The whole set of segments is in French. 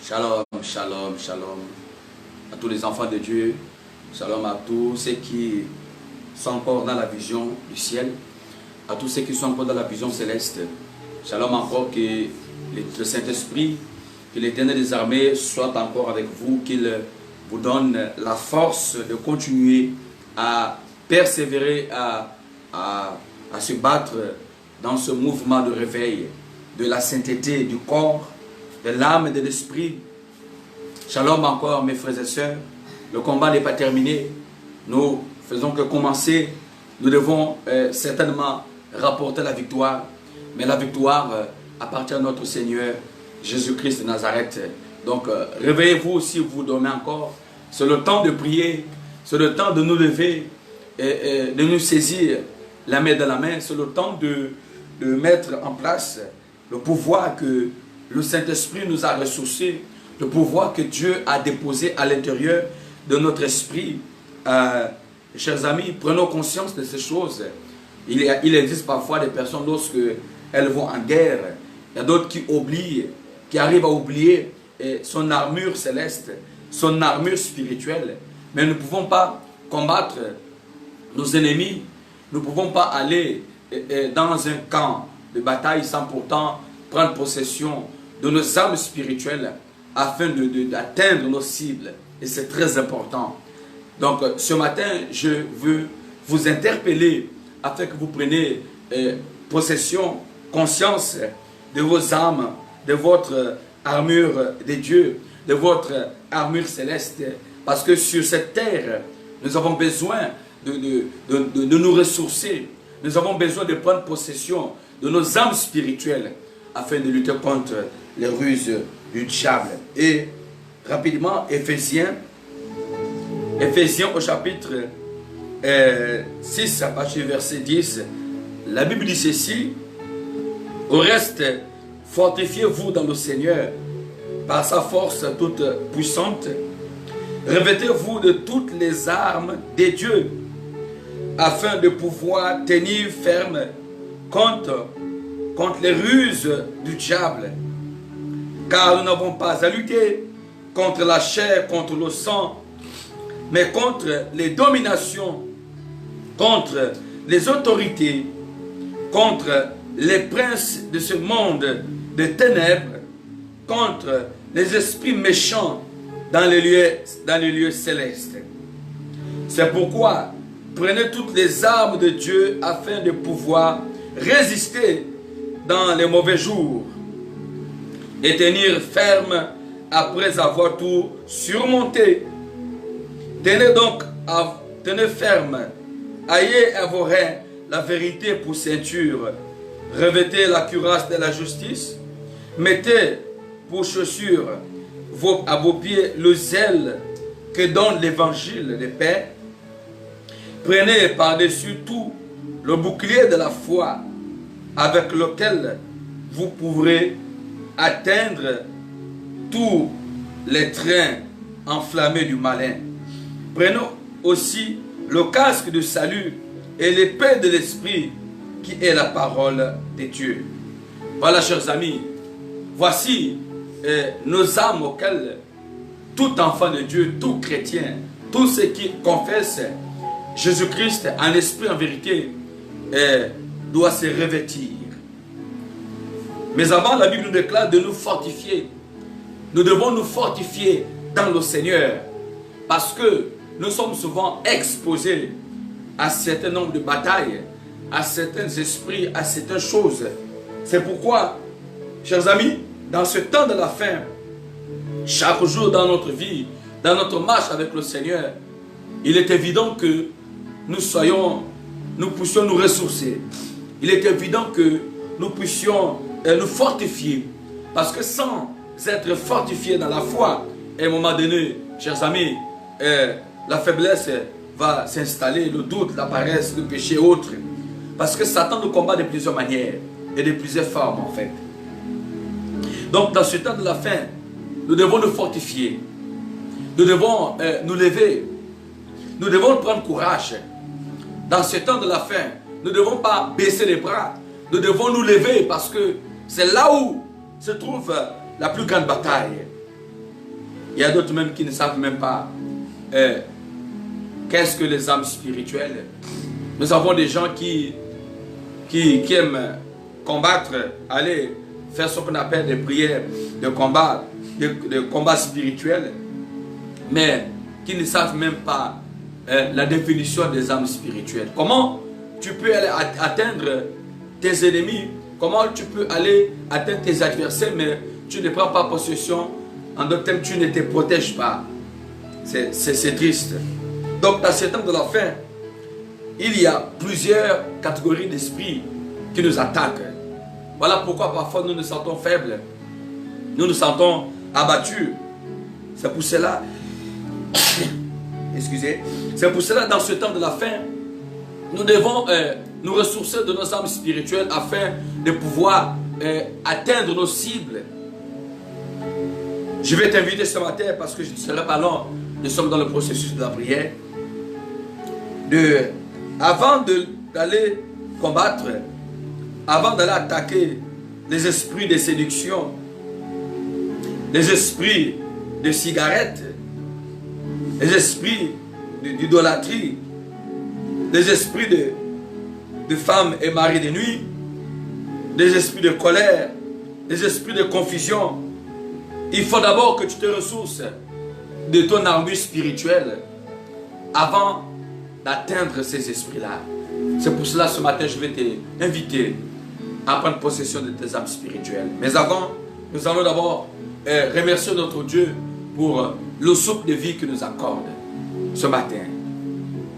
Shalom, shalom, shalom à tous les enfants de Dieu. Shalom à tous ceux qui sont encore dans la vision du ciel, à tous ceux qui sont encore dans la vision céleste. Shalom encore, que le Saint-Esprit, que l'Éternel des armées soit encore avec vous, qu'il vous donne la force de continuer à persévérer, à se battre dans ce mouvement de réveil de la sainteté du corps, de l'âme et de l'esprit. Shalom encore mes frères et sœurs. Le combat n'est pas terminé. Nous faisons que commencer. Nous devons certainement rapporter la victoire. Mais la victoire appartient à notre Seigneur Jésus-Christ de Nazareth. Donc réveillez-vous si vous dormez encore. C'est le temps de prier. C'est le temps de nous lever et de nous saisir la main dans la main. C'est le temps de mettre en place le pouvoir que le Saint-Esprit nous a ressourcés, le pouvoir que Dieu a déposé à l'intérieur de notre esprit. Chers amis, prenons conscience de ces choses. Il existe parfois des personnes, lorsque elles vont en guerre, il y a d'autres qui oublient, qui arrivent à oublier son armure céleste, son armure spirituelle. Mais nous ne pouvons pas combattre nos ennemis, nous ne pouvons pas aller dans un camp de bataille sans pourtant prendre possession de nos âmes spirituelles afin d'atteindre nos cibles. Et c'est très important. Donc ce matin, je veux vous interpeller afin que vous preniez possession, conscience de vos âmes, de votre armure de Dieu, de votre armure céleste. Parce que sur cette terre, nous avons besoin de nous ressourcer. Nous avons besoin de prendre possession de nos âmes spirituelles afin de lutter contre les ruses du diable. Et rapidement, Éphésiens au chapitre 6, à partir du verset 10, la Bible dit ceci: au reste, fortifiez-vous dans le Seigneur par sa force toute puissante, revêtez-vous de toutes les armes de Dieu, afin de pouvoir tenir ferme contre les ruses du diable. Car nous n'avons pas à lutter contre la chair, contre le sang, mais contre les dominations, contre les autorités, contre les princes de ce monde de ténèbres, contre les esprits méchants dans les lieux célestes. C'est pourquoi prenez toutes les armes de Dieu afin de pouvoir résister dans les mauvais jours et tenir ferme après avoir tout surmonté. Tenez ferme, ayez à vos reins la vérité pour ceinture, revêtez la cuirasse de la justice, mettez pour chaussures à vos pieds le zèle que donne l'évangile de paix. Prenez par-dessus tout le bouclier de la foi avec lequel vous pourrez atteindre tous les trains enflammés du malin. Prenons aussi le casque du salut et l'épée de l'esprit qui est la parole de Dieu. Voilà, chers amis, voici nos âmes auxquelles tout enfant de Dieu, tout chrétien, tous ceux qui confessent Jésus-Christ en esprit, en vérité, doit se revêtir. Mais avant, la Bible nous déclare de nous fortifier. Nous devons nous fortifier dans le Seigneur. Parce que nous sommes souvent exposés à un certain nombre de batailles, à certains esprits, à certaines choses. C'est pourquoi, chers amis, dans ce temps de la fin, chaque jour dans notre vie, dans notre marche avec le Seigneur, il est évident que nous puissions nous ressourcer. Il est évident que nous puissions nous fortifier. Parce que sans être fortifiés dans la foi, à un moment donné, chers amis, la faiblesse va s'installer, le doute, la paresse, le péché et autres. Parce que Satan nous combat de plusieurs manières et de plusieurs formes en fait. Donc dans ce temps de la fin, nous devons nous fortifier. Nous devons nous lever. Nous devons prendre courage. Dans ce temps de la fin, nous ne devons pas baisser les bras. Nous devons nous lever parce que c'est là où se trouve la plus grande bataille. Il y a d'autres même qui ne savent même pas qu'est-ce que les âmes spirituelles. Nous avons des gens qui aiment combattre, aller faire ce qu'on appelle des prières de combat, de combat spirituel, mais qui ne savent même pas la définition des âmes spirituelles. Comment tu peux aller atteindre tes ennemis, comment tu peux aller atteindre tes adversaires, mais tu ne prends pas possession, en d'autres termes, tu ne te protèges pas. C'est triste. Donc, dans ce temps de la fin, il y a plusieurs catégories d'esprits qui nous attaquent. Voilà pourquoi parfois nous nous sentons faibles, nous nous sentons abattus. C'est pour cela, excusez, c'est pour cela dans ce temps de la fin, nous devons nous ressourcer de nos âmes spirituelles afin de pouvoir atteindre nos cibles. Je vais t'inviter ce matin, parce que je ne serai pas long, nous sommes dans le processus de la prière, avant d'aller combattre, avant d'aller attaquer les esprits de séduction, les esprits de cigarettes, les esprits d'idolâtrie, les esprits de femmes et maris de nuit, les esprits de colère, les esprits de confusion. Il faut d'abord que tu te ressources de ton armure spirituelle avant d'atteindre ces esprits-là. C'est pour cela ce matin je vais t'inviter à prendre possession de tes âmes spirituelles. Mais avant, nous allons d'abord remercier notre Dieu pour le souffle de vie qu'il nous accorde ce matin.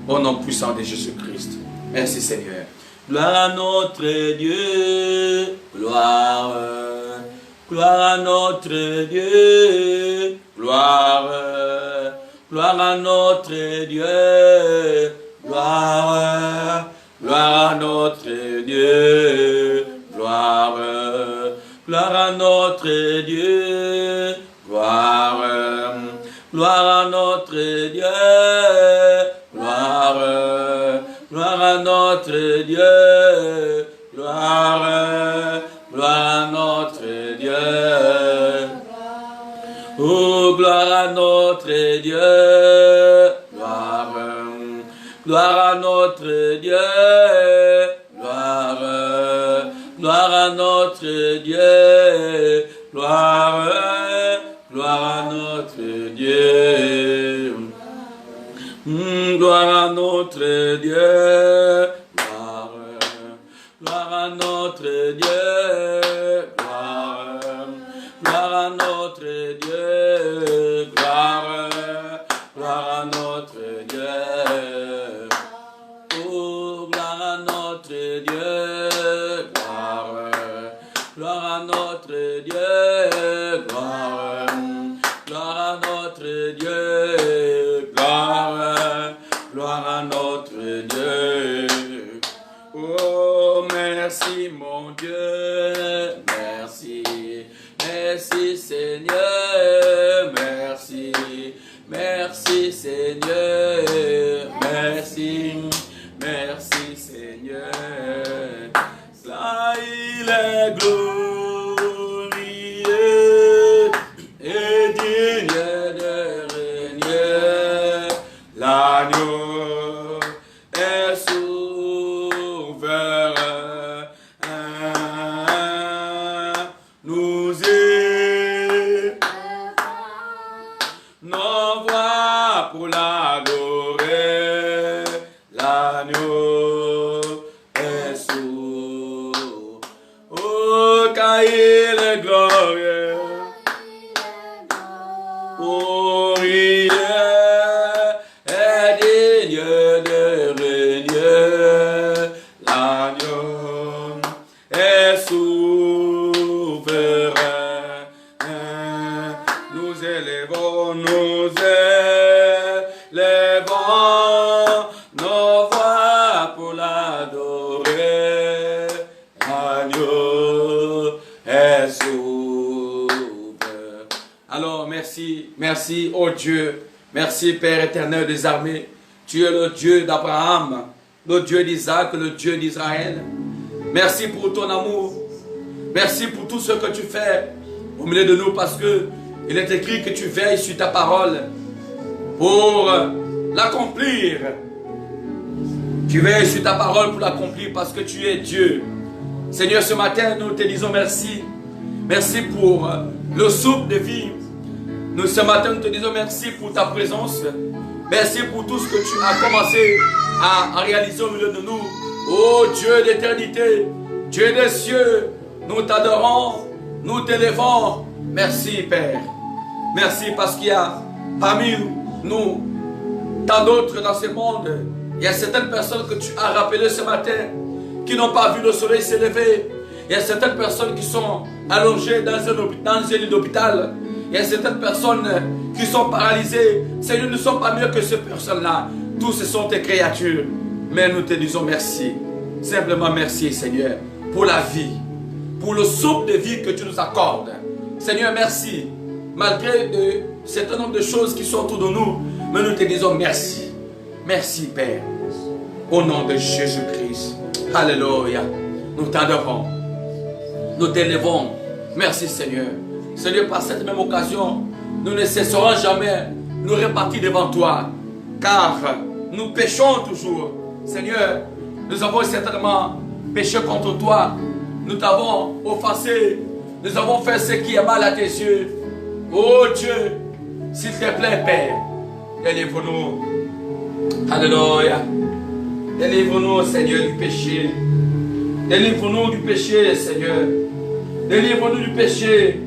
Au nom puissant de Jésus-Christ. Merci Seigneur. Gloire à notre Dieu. Gloire. Gloire à notre Dieu. Gloire. Gloire à notre Dieu. Gloire. Gloire à notre Dieu. Gloire. Gloire à notre Dieu. Gloire. Gloire à notre Dieu. Gloire. Gloire à notre Dieu. Gloire. Gloire à notre Dieu. Oh, gloire à notre Dieu. Gloire. Gloire à notre Dieu. Gloire. Gloire à notre Dieu. Gloire. Gloire à notre Dieu. Gloire à notre Dieu. Gloire. Gloire à notre Dieu. Gloire. Gloire à notre Dieu. Gloire. Gloire à notre Dieu. Oh, gloire à notre Dieu. Gloire. Gloire à notre Dieu. Gloire. Gloire à notre Dieu. Gloire. Gloire à notre Dieu. Oh, merci mon Dieu. Merci. Merci Seigneur. Merci. Merci Seigneur. Merci. Merci Seigneur. Là il est glorieux et digne de régner. L'agneau est sauveur. Nous n'envoie pour l'adorer. L'agneau est sauveur. Oh, car il est glorieux. Oh, il est digne de régner. L'agneau est souverain. Nous élevons nos voix pour l'adorer. L'agneau est sauveur. Alors, merci, oh Dieu. Merci, Père éternel des armées. Tu es le Dieu d'Abraham, le Dieu d'Isaac, le Dieu d'Israël. Merci pour ton amour. Merci pour tout ce que tu fais au milieu de nous, parce que Il est écrit que tu veilles sur ta parole pour l'accomplir. Tu veilles sur ta parole pour l'accomplir parce que tu es Dieu. Seigneur, ce matin, nous te disons merci. Merci pour le souffle de vie. Nous, ce matin, nous te disons merci pour ta présence. Merci pour tout ce que tu as commencé à réaliser au milieu de nous. Oh Dieu d'éternité, Dieu des cieux, nous t'adorons, nous t'élevons. Merci Père. Merci parce qu'il y a parmi nous tant d'autres dans ce monde. Il y a certaines personnes que tu as rappelées ce matin qui n'ont pas vu le soleil s'élever. Il y a certaines personnes qui sont allongées dans un lit d'hôpital. Il y a certaines personnes qui sont paralysées. Seigneur, nous ne sommes pas mieux que ces personnes-là. Tous ce sont tes créatures. Mais nous te disons merci. Simplement merci, Seigneur, pour la vie, pour le souffle de vie que tu nous accordes. Seigneur, merci. Malgré un certain nombre de choses qui sont autour de nous, mais nous te disons merci. Merci, Père. Au nom de Jésus-Christ. Alléluia. Nous t'adorons. Nous t'élevons. Merci, Seigneur. Seigneur, par cette même occasion, nous ne cesserons jamais nous répartir devant toi. Car nous péchons toujours. Seigneur, nous avons certainement péché contre toi. Nous t'avons offensé. Nous avons fait ce qui est mal à tes yeux. Oh Dieu, s'il te plaît, Père, délivre-nous. Alléluia. Délivre-nous, Seigneur, du péché. Délivre-nous du péché, Seigneur. Délivre-nous du péché,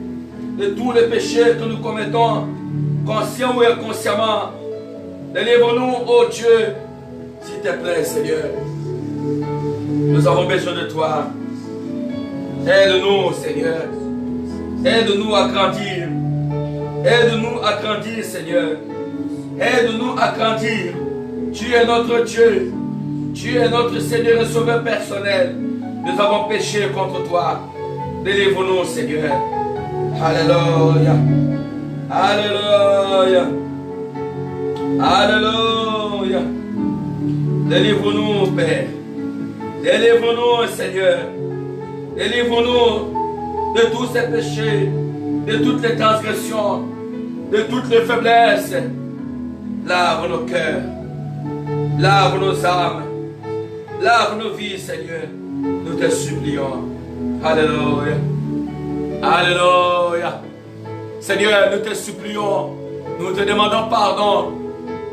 de tous les péchés que nous commettons, consciemment ou inconsciemment. Délivre-nous, oh Dieu, s'il te plaît, Seigneur. Nous avons besoin de toi. Aide-nous, Seigneur. Aide-nous à grandir. Aide-nous à grandir, Seigneur. Aide-nous à grandir. Tu es notre Dieu. Tu es notre Seigneur et Sauveur personnel. Nous avons péché contre toi. Délivre-nous, Seigneur. Alléluia. Alléluia. Alléluia. Délivre-nous, Père. Délivre-nous, Seigneur. Délivre-nous de tous ces péchés, de toutes les transgressions, de toutes les faiblesses. Lave nos cœurs. Lave nos âmes. Lave nos vies, Seigneur. Nous te supplions. Alléluia. Alléluia. Seigneur, nous te supplions. Nous te demandons pardon.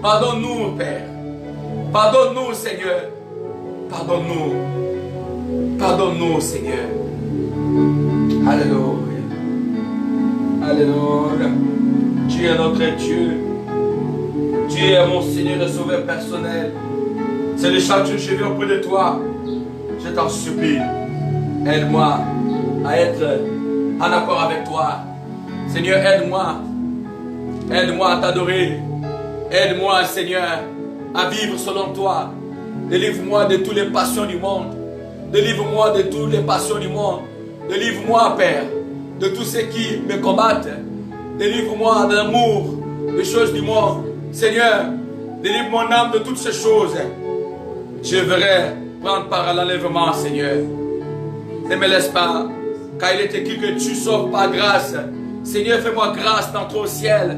Pardonne-nous, Père. Pardonne-nous, Seigneur. Pardonne-nous. Pardonne-nous, Seigneur. Alléluia. Alléluia. Tu es notre Dieu. Tu es mon Seigneur et Sauveur personnel. C'est le chaque jour que je viens auprès de toi. Je t'en supplie. Aide-moi à être en accord avec toi. Seigneur, aide-moi. Aide-moi à t'adorer. Aide-moi, Seigneur, à vivre selon toi. Délivre-moi de toutes les passions du monde. Délivre-moi de toutes les passions du monde. Délivre-moi, Père, de tous ceux qui me combattent. Délivre-moi de l'amour, des choses du monde. Seigneur, délivre mon âme de toutes ces choses. Je verrai prendre part à l'enlèvement, Seigneur. Ne me laisse pas, car il est écrit que tu sauves par grâce. Seigneur, fais-moi grâce d'entrer au ciel.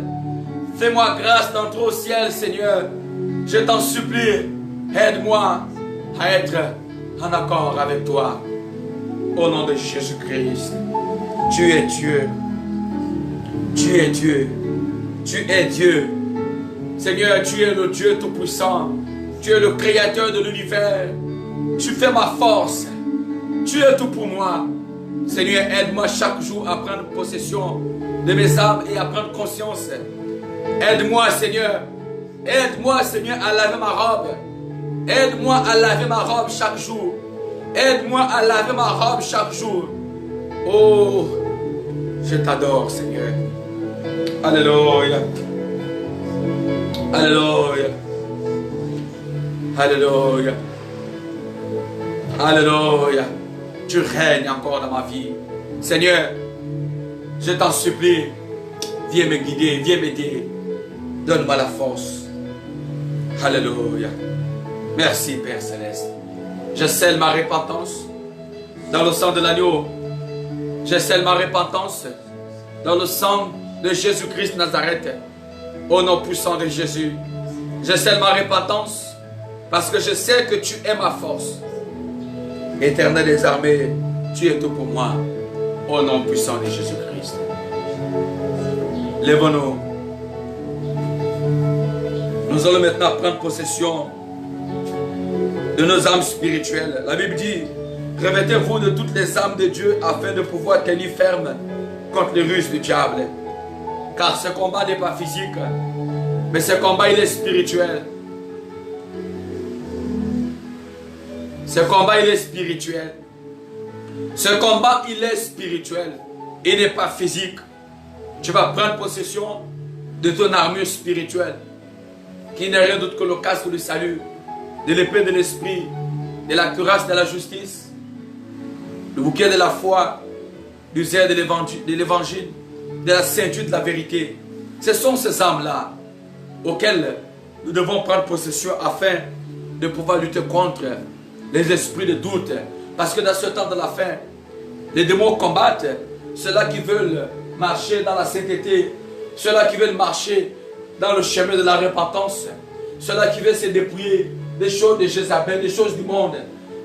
Fais-moi grâce d'entrer au ciel, Seigneur. Je t'en supplie, aide-moi à être en accord avec toi. Au nom de Jésus-Christ. Tu es Dieu. Tu es Dieu. Tu es Dieu. Seigneur, tu es le Dieu Tout-Puissant. Tu es le Créateur de l'univers. Tu fais ma force. Tu es tout pour moi. Seigneur, aide-moi chaque jour à prendre possession de mes âmes et à prendre conscience. Aide-moi, Seigneur. Aide-moi, Seigneur, à laver ma robe. Aide-moi à laver ma robe chaque jour. Aide-moi à laver ma robe chaque jour. Oh, je t'adore, Seigneur. Alléluia. Alléluia. Alléluia. Alléluia. Tu règnes encore dans ma vie. Seigneur, je t'en supplie, viens me guider, viens m'aider. Donne-moi la force. Alléluia. Merci, Père Céleste. Je scelle ma repentance dans le sang de l'agneau. Je scelle ma repentance dans le sang de Jésus-Christ Nazareth. Au nom puissant de Jésus, je scelle ma repentance parce que je sais que tu es ma force. Éternel des armées, tu es tout pour moi. Au nom puissant de Jésus-Christ. Lève-nous. Nous allons maintenant prendre possession de nos âmes spirituelles. La Bible dit, revêtez-vous de toutes les âmes de Dieu afin de pouvoir tenir ferme contre les ruses du diable. Car ce combat n'est pas physique, mais ce combat il est spirituel. Ce combat il est spirituel. Ce combat il est spirituel. Il n'est pas physique. Tu vas prendre possession de ton armure spirituelle, qui n'est rien d'autre que le casque du salut, de l'épée de l'esprit, de la cuirasse de la justice, le bouquet de la foi, du zèle de l'évangile, de la ceinture de la vérité. Ce sont ces armes-là auxquelles nous devons prendre possession afin de pouvoir lutter contre les esprits de doute. Parce que dans ce temps de la fin, les démons combattent ceux-là qui veulent marcher dans la sainteté, ceux-là qui veulent marcher dans le chemin de la repentance, ceux-là qui veulent se dépouiller des choses de Jézabel, des choses du monde.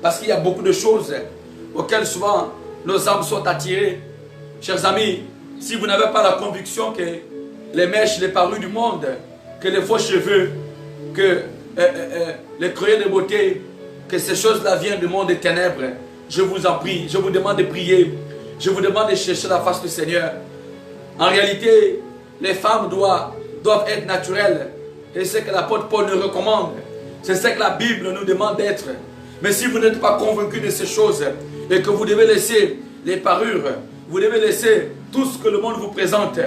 Parce qu'il y a beaucoup de choses auxquelles souvent nos âmes sont attirées. Chers amis, si vous n'avez pas la conviction que les mèches, les parures du monde, que les faux cheveux, que les crayons de beauté, que ces choses-là viennent du monde des ténèbres, je vous en prie, je vous demande de prier, je vous demande de chercher la face du Seigneur. En réalité, les femmes doivent être naturelles. Et c'est ce que l'apôtre Paul nous recommande. C'est ce que la Bible nous demande d'être. Mais si vous n'êtes pas convaincu de ces choses et que vous devez laisser les parures, vous devez laisser tout ce que le monde vous présente,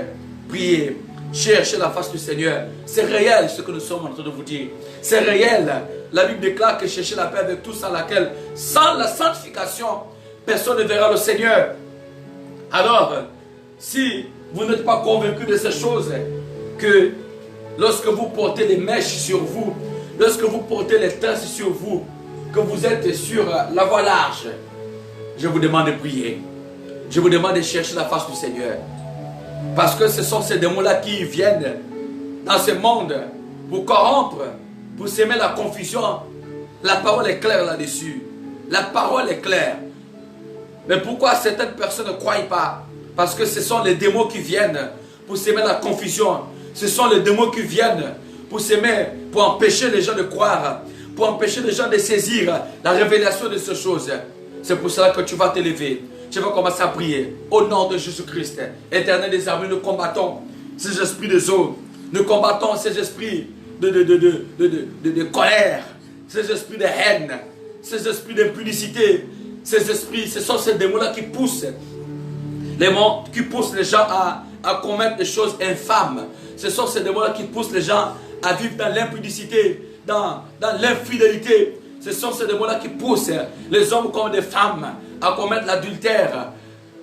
priez, cherchez la face du Seigneur. C'est réel ce que nous sommes en train de vous dire. C'est réel. La Bible déclare que cherchez la paix avec tous à laquelle, sans la sanctification, personne ne verra le Seigneur. Alors, si vous n'êtes pas convaincu de ces choses, que lorsque vous portez les mèches sur vous, lorsque vous portez les tresses sur vous, que vous êtes sur la voie large, je vous demande de prier. Je vous demande de chercher la face du Seigneur. Parce que ce sont ces démons-là qui viennent dans ce monde pour corrompre, pour semer la confusion. La parole est claire là-dessus. La parole est claire. Mais pourquoi certaines personnes ne croient pas? Parce que ce sont les démons qui viennent pour semer la confusion. Ce sont les démons qui viennent pour semer, pour empêcher les gens de croire, pour empêcher les gens de saisir la révélation de ces choses. C'est pour cela que tu vas te lever. Tu vas commencer à prier. Au nom de Jésus-Christ, Éternel des armées, nous combattons ces esprits de zone. Nous combattons ces esprits de colère, ces esprits de haine, ces esprits d'impudicité. Ces esprits, ce sont ces démons-là qui poussent les gens à commettre des choses infâmes. Ce sont ces démons-là qui poussent les gens à vivre dans l'impudicité, dans l'infidélité. Ce sont ces démons-là qui poussent les hommes comme des femmes à commettre l'adultère.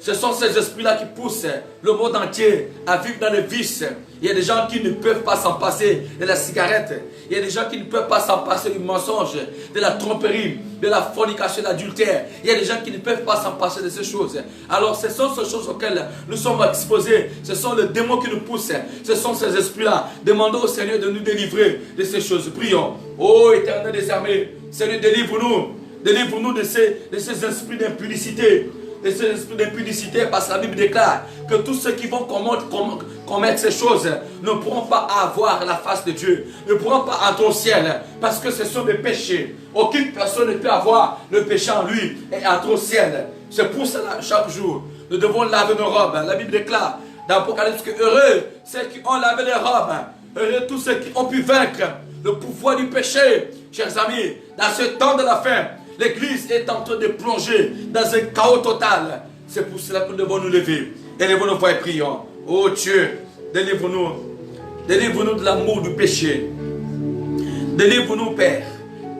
Ce sont ces esprits-là qui poussent le monde entier à vivre dans les vices. Il y a des gens qui ne peuvent pas s'en passer de la cigarette. Il y a des gens qui ne peuvent pas s'en passer du mensonge, de la tromperie, de la fornication, de l'adultère. Il y a des gens qui ne peuvent pas s'en passer de ces choses. Alors ce sont ces choses auxquelles nous sommes exposés. Ce sont les démons qui nous poussent. Ce sont ces esprits-là. Demandons au Seigneur de nous délivrer de ces choses. Prions. Ô Éternel des armées, Seigneur, délivre-nous. Délivre-nous de ces esprits d'impudicité. De ces esprits d'impudicité, parce que la Bible déclare que tous ceux qui vont commettre ces choses ne pourront pas avoir la face de Dieu, ne pourront pas entrer au ciel, parce que ce sont des péchés. Aucune personne ne peut avoir le péché en lui et entrer au ciel. C'est pour cela, chaque jour, nous devons laver nos robes. La Bible déclare dans l'Apocalypse que heureux ceux qui ont lavé les robes, heureux tous ceux qui ont pu vaincre le pouvoir du péché. Chers amis, dans ce temps de la fin, l'Église est en train de plonger dans un chaos total. C'est pour cela que nous devons nous lever. Élevons nos voix et prions. Oh Dieu, délivre-nous. Délivre-nous de l'amour du péché. Délivre-nous, Père,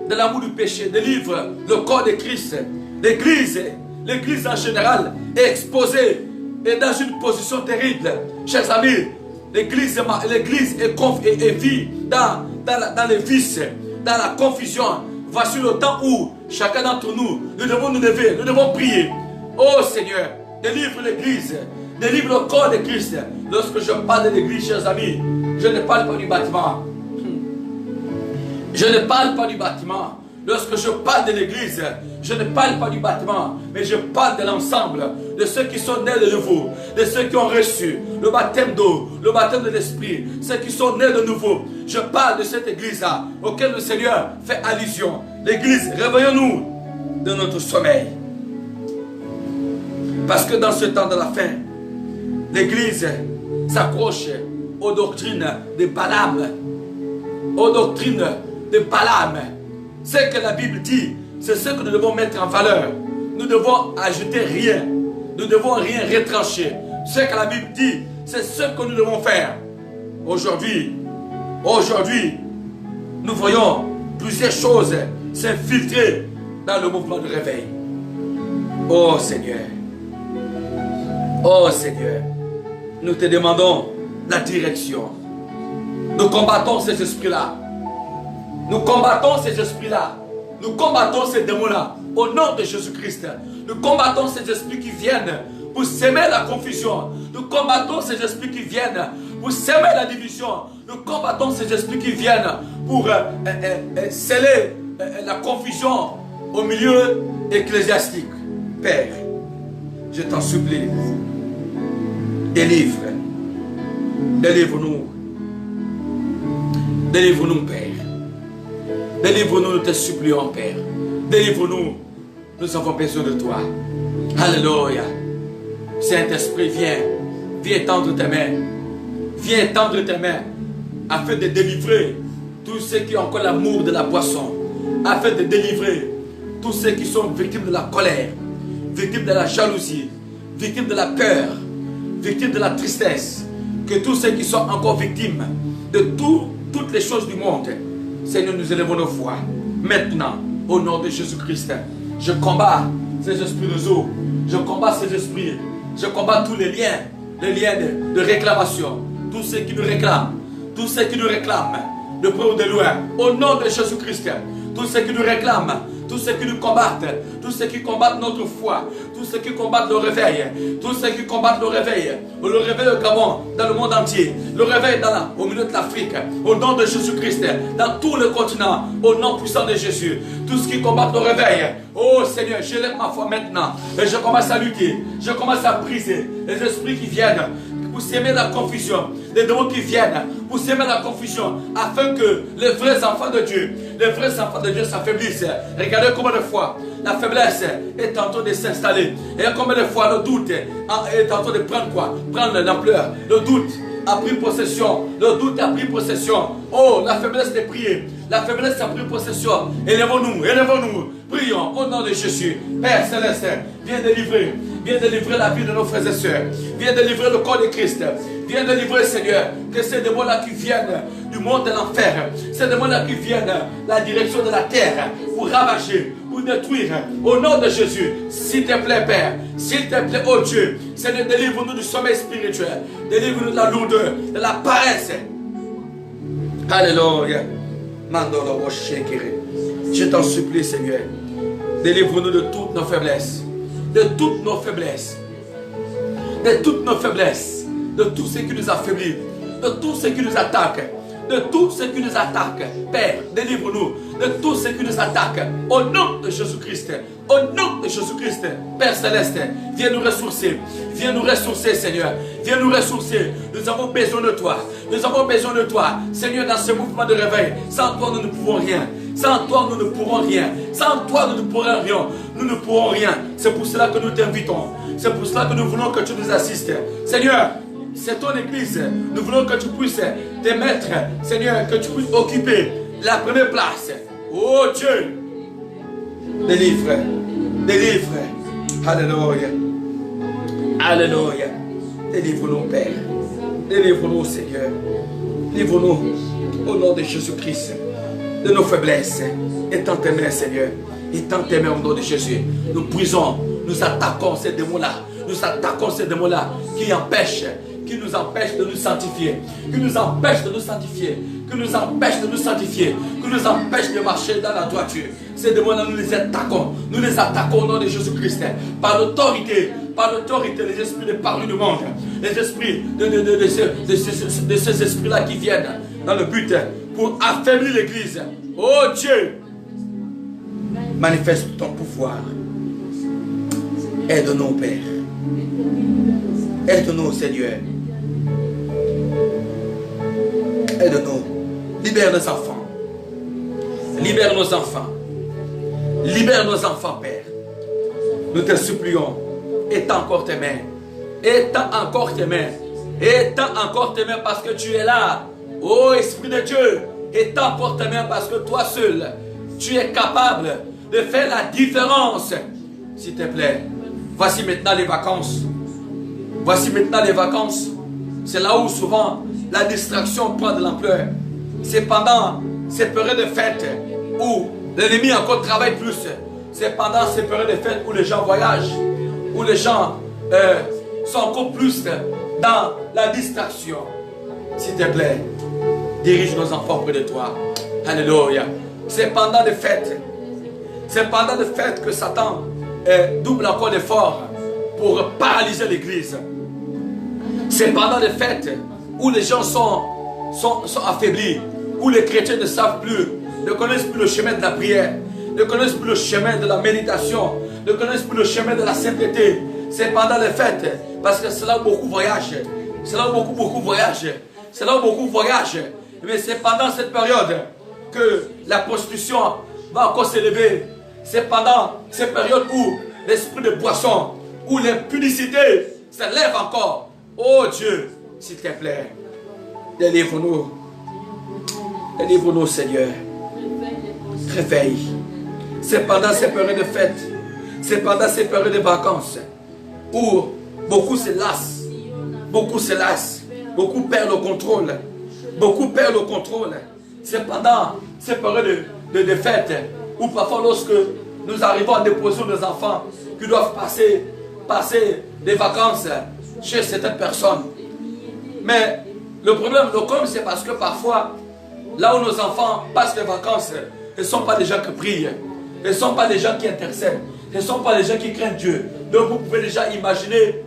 de l'amour du péché. Délivre le corps de Christ. L'Église en général est exposée et dans une position terrible. Chers amis, l'Église vit dans les vices, dans la confusion. Voici le temps où chacun d'entre nous, nous devons nous lever, nous devons prier. Oh Seigneur, délivre l'Église Délivre le corps de Christ. Lorsque je parle de l'église, chers amis, je ne parle pas du bâtiment. Je ne parle pas du bâtiment. Lorsque je parle de l'église, je ne parle pas du bâtiment, mais je parle de l'ensemble, de ceux qui sont nés de nouveau, de ceux qui ont reçu le baptême d'eau, le baptême de l'esprit, ceux qui sont nés de nouveau. Je parle de cette église-là, auquel le Seigneur fait allusion. L'église, réveillons-nous de notre sommeil. Parce que dans ce temps de la fin, l'église s'accroche aux doctrines de Balaam, aux doctrines de Balaam. Ce que la Bible dit, c'est ce que nous devons mettre en valeur. Nous devons ajouter rien. Nous ne devons rien retrancher. Ce que la Bible dit, c'est ce que nous devons faire. Aujourd'hui, nous voyons plusieurs choses s'infiltrer dans le mouvement de réveil. Oh Seigneur, nous te demandons la direction. Nous combattons ces esprits-là. Nous combattons ces esprits-là. Nous combattons ces démons-là. Au nom de Jésus-Christ. Nous combattons ces esprits qui viennent pour s'aimer la confusion. Nous combattons ces esprits qui viennent pour s'aimer la division. Nous combattons ces esprits qui viennent pour sceller la confusion au milieu ecclésiastique. Père, je t'en supplie, délivre-nous. Délivre-nous, Père. Délivre-nous, nous te supplions, Père. Délivre-nous. Nous avons besoin de toi. Alléluia. Saint-Esprit, viens tendre tes mains. Viens tendre tes mains afin de délivrer tous ceux qui ont encore l'amour de la boisson. Afin de délivrer tous ceux qui sont victimes de la colère, victimes de la jalousie, victimes de la peur, victimes de la tristesse. Que tous ceux qui sont encore victimes de toutes les choses du monde, Seigneur, nous élevons nos voix. Maintenant, au nom de Jésus-Christ, je combats ces esprits de zoo. Je combats ces esprits. Je combats tous les liens de réclamation. Tous ceux qui nous réclament. Tous ceux qui nous réclament. De près ou de loin. Au nom de Jésus-Christ. Tous ceux qui nous réclament. Tous ceux qui nous combattent. Tous ceux qui combattent notre foi. Tous ceux qui combattent le réveil. Tous ceux qui combattent le réveil. Le réveil au Gabon, dans le monde entier. Le réveil au milieu de l'Afrique. Au nom de Jésus-Christ. Dans tout le continent. Au nom puissant de Jésus. Tous ceux qui combattent le réveil. Oh Seigneur, je lève ma foi maintenant. Et je commence à lutter. Je commence à briser les esprits qui viennent pour s'aimer la confusion. Les démons qui viennent pour s'aimer la confusion. Afin que les vrais enfants de Dieu s'affaiblissent. Regardez combien de fois la faiblesse est en train de s'installer. Et combien de fois le doute est en train de prendre l'ampleur. Le doute a pris possession. Le doute a pris possession. Oh, la faiblesse de prier. La faiblesse a pris possession. Élevons-nous. Prions au nom de Jésus. Père Céleste, viens délivrer la vie de nos frères et sœurs. Viens délivrer le corps de Christ. Viens délivrer, Seigneur, que ces démons-là qui viennent du monde de l'enfer, ces démons-là qui viennent de la direction de la terre pour ravager, pour détruire, au nom de Jésus, s'il te plaît, Père, s'il te plaît, oh Dieu, Seigneur, délivre-nous du sommeil spirituel, délivre-nous de la lourdeur, de la paresse. Alléluia. Je t'en supplie, Seigneur, délivre-nous de toutes nos faiblesses, de toutes nos faiblesses, de toutes nos faiblesses, de tout ce qui nous affaiblit, de tout ce qui nous attaque, de tout ce qui nous attaque. Père, délivre-nous de tout ce qui nous attaque. Au nom de Jésus-Christ, au nom de Jésus-Christ, Père Céleste, viens nous ressourcer, Seigneur, viens nous ressourcer. Nous avons besoin de toi, Seigneur, dans ce mouvement de réveil. Sans toi, nous ne pouvons rien. Sans toi, nous ne pourrons rien. Sans toi, nous ne pourrons rien. Nous ne pourrons rien. C'est pour cela que nous t'invitons. C'est pour cela que nous voulons que tu nous assistes. Seigneur, c'est ton église. Nous voulons que tu puisses te mettre, Seigneur, que tu puisses occuper la première place. Oh Dieu, délivre. Alléluia. Alléluia. Délivre-nous, Père. Délivre-nous, Seigneur. Délivre-nous au nom de Jésus-Christ de nos faiblesses. Étends tes mains, Seigneur. Étends tes mains au nom de Jésus. Nous brisons, nous attaquons ces démons-là. Nous attaquons ces démons-là qui empêchent qui nous empêche de nous sanctifier, qui nous empêche de nous sanctifier, qui nous empêche de nous sanctifier, qui nous empêche de marcher dans la droiture. Ces démons-là, nous les attaquons au nom de Jésus-Christ. Par l'autorité, les esprits de parler du monde, les esprits de ces esprits-là qui viennent dans le but pour affaiblir l'Église. Oh Dieu, manifeste ton pouvoir. Aide-nous, Père. Aide-nous, Seigneur. Aide-nous. Libère nos enfants. Libère nos enfants. Libère nos enfants, Père. Nous te supplions. Étends encore tes mains. Étends encore tes mains. Étends encore tes mains parce que tu es là. Oh Esprit de Dieu. Étends encore tes mains parce que toi seul, tu es capable de faire la différence. S'il te plaît. Voici maintenant les vacances. Voici maintenant les vacances. C'est là où souvent la distraction prend de l'ampleur. C'est pendant ces périodes de fête où l'ennemi encore travaille plus. C'est pendant ces périodes de fête où les gens voyagent, où les gens sont encore plus dans la distraction. S'il te plaît, dirige nos enfants près de toi. Alléluia. C'est pendant les fêtes. C'est pendant les fêtes que Satan double encore d'efforts pour paralyser l'église. C'est pendant les fêtes où les gens sont affaiblis, où les chrétiens ne savent plus, ne connaissent plus le chemin de la prière, ne connaissent plus le chemin de la méditation, ne connaissent plus le chemin de la sainteté. C'est pendant les fêtes, parce que c'est là où beaucoup voyagent. C'est là où beaucoup voyagent. C'est là où beaucoup voyagent. Mais c'est pendant cette période que la prostitution va encore s'élever. C'est pendant cette période où l'esprit de boisson, où l'impudicité s'élève encore. Oh Dieu, s'il te plaît, délivre-nous. Délivre-nous, Seigneur. Réveille. C'est pendant ces périodes de fête, c'est pendant ces périodes de vacances où beaucoup se lassent, beaucoup perdent le contrôle, C'est pendant ces périodes de fête où parfois lorsque nous arrivons à déposer nos enfants qui doivent passer des vacances chez certaines personnes. Mais le problème, c'est parce que parfois, là où nos enfants passent les vacances, ce ne sont pas des gens qui prient, ce ne sont pas des gens qui intercèdent, ce ne sont pas des gens qui craignent Dieu. Donc vous pouvez déjà imaginer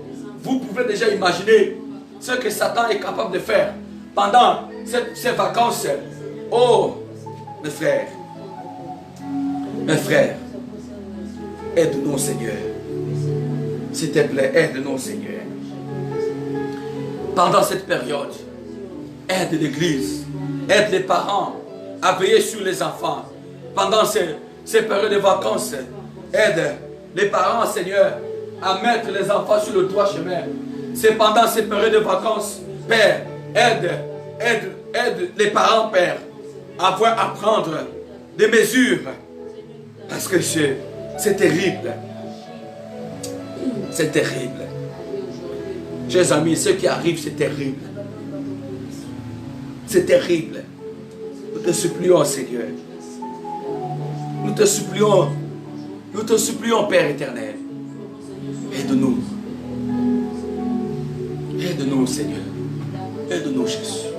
ce que Satan est capable de faire pendant ces vacances. Oh, mes frères, aide-nous, Seigneur. S'il te plaît, aide-nous, Seigneur. Pendant cette période, aide l'Église, aide les parents à veiller sur les enfants. Pendant ces périodes de vacances, aide les parents, Seigneur, à mettre les enfants sur le droit chemin. C'est pendant ces périodes de vacances, Père, aide les parents, Père, à prendre des mesures. Parce que c'est terrible. C'est terrible. Chers amis, ce qui arrive, c'est terrible. C'est terrible. Nous te supplions, Seigneur. Nous te supplions, Père éternel. Aide-nous. Aide-nous, Seigneur. Aide-nous, Jésus.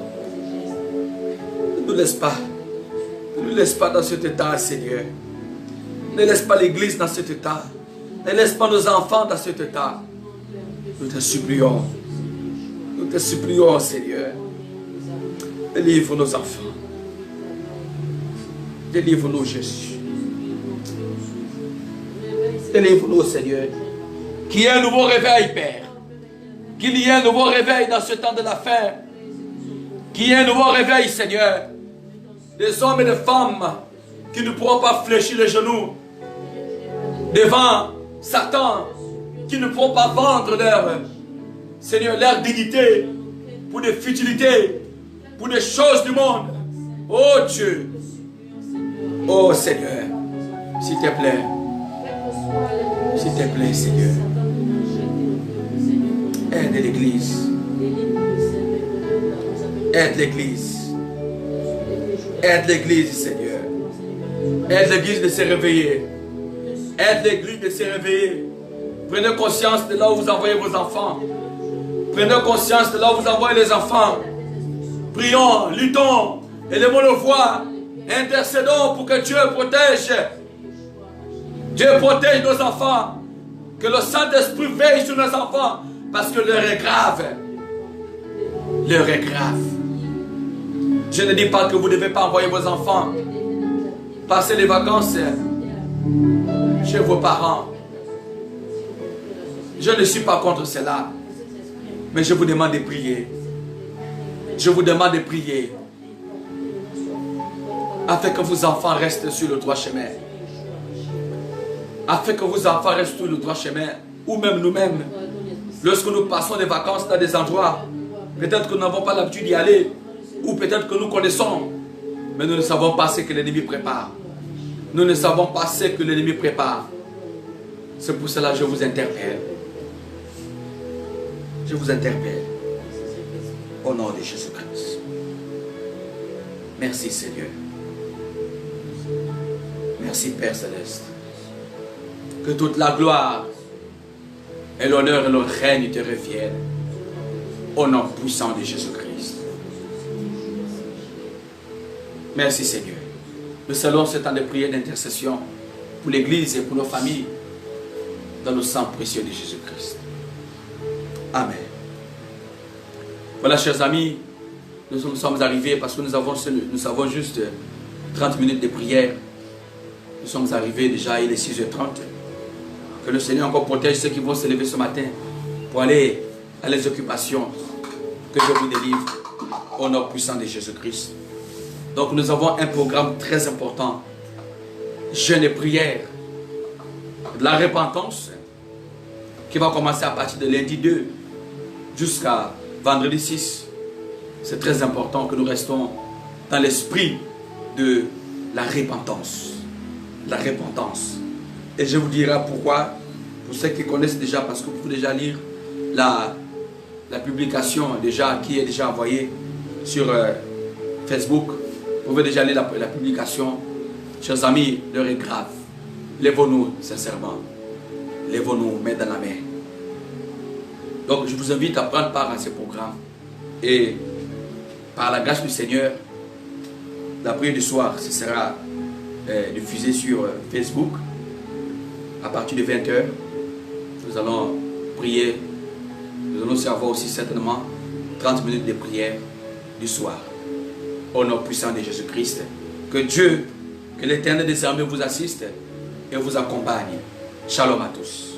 Ne nous laisse pas. Ne nous laisse pas dans cet état, Seigneur. Ne laisse pas l'Église dans cet état. Ne laisse pas nos enfants dans cet état. Nous te supplions. Nous te supplions, Seigneur. Délivre nos enfants. Délivre-nous, Jésus. Délivre-nous, Seigneur. Qu'il y ait un nouveau réveil, Père. Qu'il y ait un nouveau réveil dans ce temps de la fin. Qu'il y ait un nouveau réveil, Seigneur. Des hommes et des femmes qui ne pourront pas fléchir les genoux devant Satan, qui ne pourront pas vendre Seigneur, leur dignité pour des futilités, pour des choses du monde. Oh Dieu, oh Seigneur, s'il te plaît, Seigneur, aide l'Église, aide l'Église, Seigneur, aide l'Église de se réveiller, aide l'Église de se réveiller. Prenez conscience de là où vous envoyez vos enfants. Prenez conscience de là où vous envoyez les enfants. Prions, luttons, élevons nos voix, intercédons pour que Dieu protège. Dieu protège nos enfants. Que le Saint-Esprit veille sur nos enfants. Parce que l'heure est grave. L'heure est grave. Je ne dis pas que vous ne devez pas envoyer vos enfants passer les vacances chez vos parents. Je ne suis pas contre cela. Mais je vous demande de prier. Je vous demande de prier. Afin que vos enfants restent sur le droit chemin. Afin que vos enfants restent sur le droit chemin. Ou même nous-mêmes. Lorsque nous passons des vacances dans des endroits, peut-être que nous n'avons pas l'habitude d'y aller. Ou peut-être que nous connaissons. Mais nous ne savons pas ce que l'ennemi prépare. Nous ne savons pas ce que l'ennemi prépare. C'est pour cela que je vous interpelle. Je vous interpelle. Au nom de Jésus-Christ. Merci Seigneur. Merci Père Céleste. Que toute la gloire et l'honneur et le règne te reviennent. Au nom puissant de Jésus-Christ. Merci Seigneur. Nous saluons ce temps de prière d'intercession pour l'Église et pour nos familles dans le sang précieux de Jésus-Christ. Amen. Voilà, chers amis, nous sommes arrivés parce que nous avons juste 30 minutes de prière. Nous sommes arrivés déjà, il est 6h30. Que le Seigneur encore protège ceux qui vont se lever ce matin pour aller à les occupations. Que je vous délivre au nom puissant de Jésus-Christ. Donc nous avons un programme très important. Jeûne et prière. De la repentance qui va commencer à partir de lundi 2 jusqu'à vendredi 6. C'est très important que nous restons dans l'esprit de la repentance. La repentance. Et je vous dirai pourquoi. Pour ceux qui connaissent déjà, parce que vous pouvez déjà lire la publication déjà, qui est déjà envoyée sur Facebook. Vous pouvez déjà lire la publication. Chers amis, l'heure est grave. Lèvons-nous sincèrement. Lèvons-nous main dans la main. Donc je vous invite à prendre part à ce programme. Et par la grâce du Seigneur, la prière du soir, ce sera diffusé sur Facebook à partir de 20h. Nous allons prier. Nous allons aussi avoir aussi certainement 30 minutes de prière du soir. Au nom puissant de Jésus-Christ. Que Dieu, que l'Éternel des armées vous assiste et vous accompagne. Shalom à tous.